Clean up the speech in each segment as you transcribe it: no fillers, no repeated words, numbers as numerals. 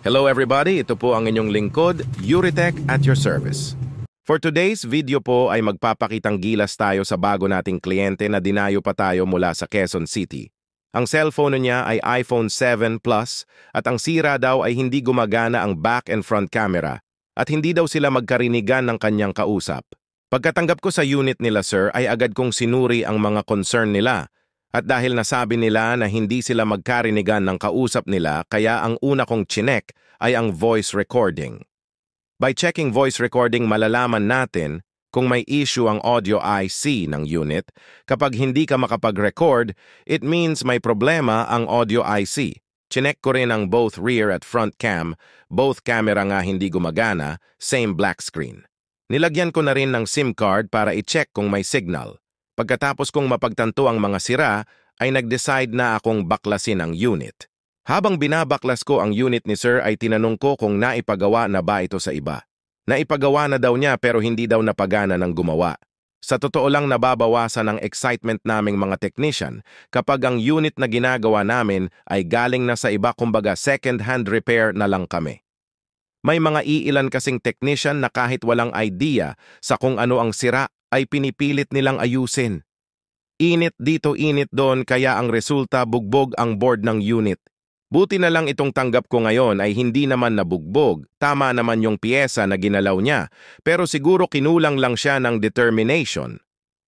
Hello everybody, ito po ang inyong lingkod, Yuritech at your service. For today's video po ay magpapakitang gilas tayo sa bago nating kliyente na dinayo pa tayo mula sa Quezon City. Ang cellphone niya ay iPhone 7 Plus at ang sira daw ay hindi gumagana ang back and front camera at hindi daw sila magkarinigan ng kanyang kausap. Pagkatanggap ko sa unit nila sir ay agad kong sinuri ang mga concern nila. At dahil nasabi nila na hindi sila magkarinigan ng kausap nila, kaya ang una kong chinek ay ang voice recording. By checking voice recording, malalaman natin kung may issue ang audio IC ng unit. Kapag hindi ka makapag-record, it means may problema ang audio IC. Chinek ko rin ang both rear at front cam, both camera nga hindi gumagana, same black screen. Nilagyan ko na rin ng SIM card para i-check kung may signal. Pagkatapos kong mapagtanto ang mga sira, ay nag-decide na akong baklasin ang unit. Habang binabaklas ko ang unit ni Sir ay tinanong ko kung naipagawa na ba ito sa iba. Naipagawa na daw niya pero hindi daw napagana ng gumawa. Sa totoo lang nababawasan ang excitement naming mga technician kapag ang unit na ginagawa namin ay galing na sa iba, kumbaga second-hand repair na lang kami. May mga iilan kasing technician na kahit walang idea sa kung ano ang sira ay pinipilit nilang ayusin. Init dito, init doon, kaya ang resulta bugbog ang board ng unit. Buti na lang itong tanggap ko ngayon ay hindi naman nabugbog, tama naman yung piyesa na ginalaw niya, pero siguro kinulang lang siya ng determination.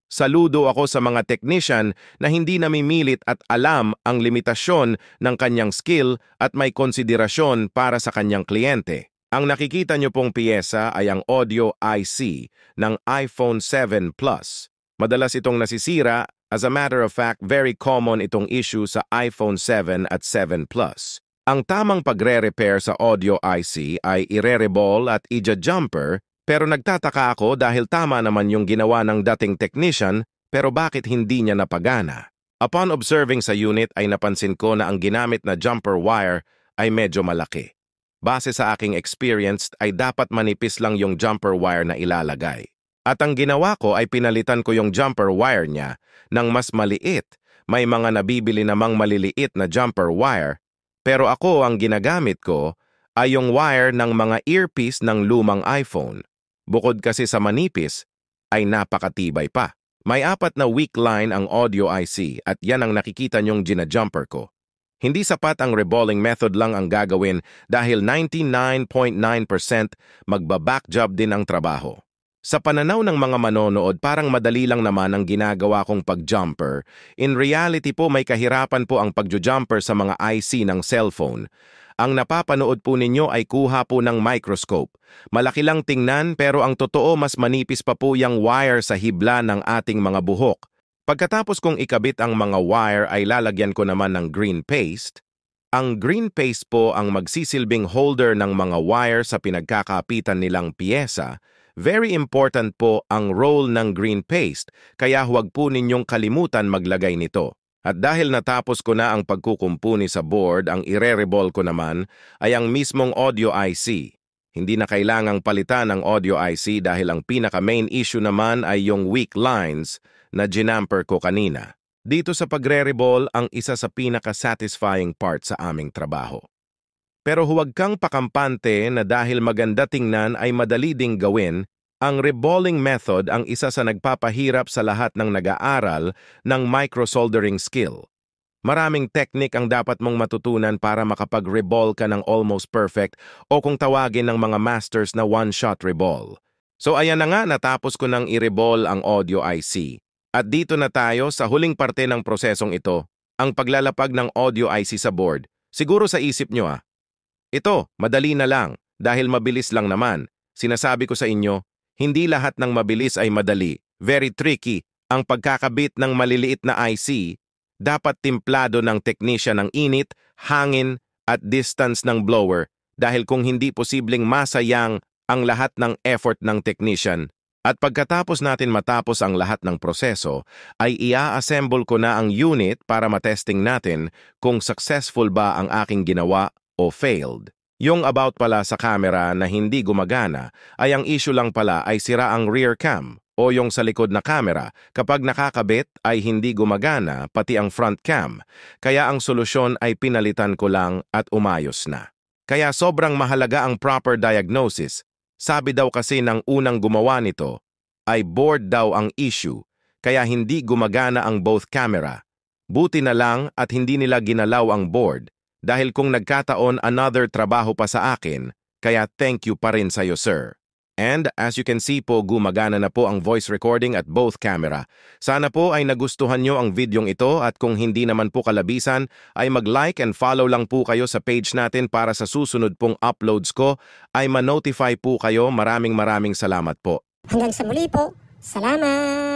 Saludo ako sa mga technician na hindi namimilit at alam ang limitasyon ng kanyang skill at may konsiderasyon para sa kanyang kliyente. Ang nakikita nyo pong piyesa ay ang audio IC ng iPhone 7 Plus. Madalas itong nasisira. As a matter of fact, very common itong issue sa iPhone 7 at 7 Plus. Ang tamang pagre-repair sa audio IC ay ire-reball at ija-jumper, pero nagtataka ako dahil tama naman yung ginawa ng dating technician, pero bakit hindi niya napagana? Upon observing sa unit ay napansin ko na ang ginamit na jumper wire ay medyo malaki. Base sa aking experience ay dapat manipis lang yung jumper wire na ilalagay. At ang ginawa ko ay pinalitan ko yung jumper wire niya ng mas maliit. May mga nabibili namang maliliit na jumper wire, pero ako ang ginagamit ko ay yung wire ng mga earpiece ng lumang iPhone. Bukod kasi sa manipis, ay napakatibay pa. May 4 na weak line ang audio IC at yan ang nakikita nyong gina-jumper ko. Hindi sapat ang reballing method lang ang gagawin dahil 99.9% magba-back job din ang trabaho. Sa pananaw ng mga manonood, parang madali lang naman ang ginagawa kong pag-jumper. In reality po, may kahirapan po ang pag-jumper sa mga IC ng cellphone. Ang napapanood po ninyo ay kuha po ng microscope. Malaki lang tingnan pero ang totoo mas manipis pa po yung wire sa hibla ng ating mga buhok. Pagkatapos kong ikabit ang mga wire ay lalagyan ko naman ng green paste. Ang green paste po ang magsisilbing holder ng mga wire sa pinagkakapitan nilang piyesa. Very important po ang role ng green paste, kaya huwag po ninyong kalimutan maglagay nito. At dahil natapos ko na ang pagkukumpuni sa board, ang ire-reball ko naman ay ang mismong audio IC. Hindi na kailangang palitan ang audio IC dahil ang pinaka-main issue naman ay yung weak lines na ginamper ko kanina. Dito sa pagre-reball ang isa sa pinaka-satisfying part sa aming trabaho. Pero huwag kang pakampante na dahil maganda tingnan ay madali ding gawin. Ang reballing method ang isa sa nagpapahirap sa lahat ng nag-aaral ng micro-soldering skill. Maraming technique ang dapat mong matutunan para makapag-reball ka ng almost perfect o kung tawagin ng mga masters na one-shot reball. So ayan na nga, natapos ko nang i-reball ang audio IC. At dito na tayo sa huling parte ng prosesong ito, ang paglalapag ng audio IC sa board. Siguro sa isip nyo ito, madali na lang, dahil mabilis lang naman. Sinasabi ko sa inyo, hindi lahat ng mabilis ay madali. Very tricky. Ang pagkakabit ng maliliit na IC, dapat timplado ng technician ng init, hangin, at distance ng blower, dahil kung hindi posibleng masayang ang lahat ng effort ng technician. At pagkatapos natin matapos ang lahat ng proseso, ay ia-assemble ko na ang unit para matesting natin kung successful ba ang aking ginawa o failed. Yung about pala sa camera na hindi gumagana ay ang issue lang pala ay sira ang rear cam o yung sa likod na camera. Kapag nakakabit ay hindi gumagana pati ang front cam. Kaya ang solusyon ay pinalitan ko lang at umayos na. Kaya sobrang mahalaga ang proper diagnosis. Sabi daw kasi ng unang gumawa nito ay board daw ang issue, kaya hindi gumagana ang both camera. Buti na lang at hindi nila ginalaw ang board dahil kung nagkataon another trabaho pa sa akin, kaya thank you pa rin sa'yo, sir. And as you can see po, gumagana na po ang voice recording at both camera. Sana po ay nagustuhan nyo ang videong ito at kung hindi naman po kalabisan, ay mag-like and follow lang po kayo sa page natin para sa susunod pong uploads ko ay ma-notify po kayo. Maraming salamat po. Hanggang sa muli po. Salamat!